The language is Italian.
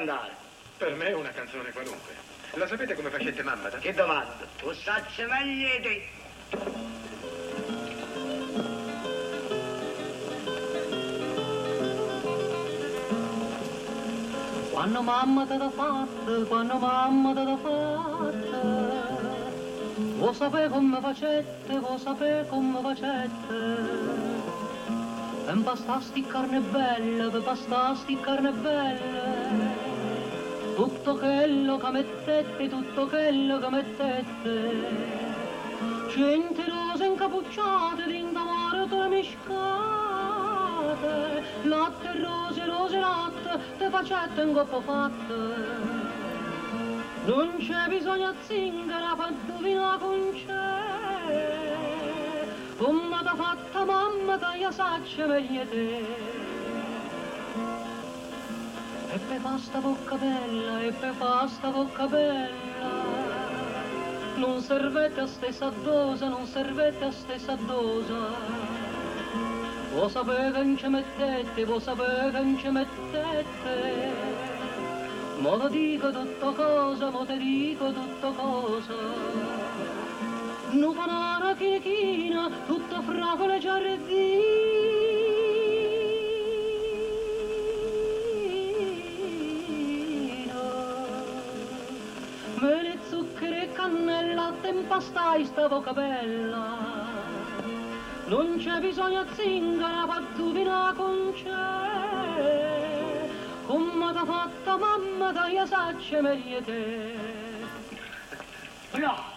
andare. Per me è una canzone qualunque. La sapete come facete mamma? Che domanda? Tu sacci meglio di te. Quando mamma te l'ha fatta, quando mamma te l'ha fatta, vuoi sapere come facette, vuoi sapere come facette. Per impastasti carne bella, per impastasti carne bella, tutto quello che mettete, tutto quello che mettete, 100 rose incappucciate, d'indomare te miscate, latte, rose, latte, te facette in coppa fatte. Non c'è bisogno zingara per indovinare con c'è, come t'ha fatta mamma, te saccia meglio te. E per fa sta bocca bella, e per fa sta bocca bella, non servete a stessa dosa, non servete a stessa dosa. Vuoi sapere che non ci mettete, vuoi sapere che non ci mettete, mo te dico tutto cosa, mo te dico tutto cosa. Nu panara chinichina, tutta fragole giardina, mele, zucchero e cannella, te impastai sta bocca bella. Non c'è bisogno zingara per indovinare con c'è, come t'ha fatta mamma, te saccia meglio te. No!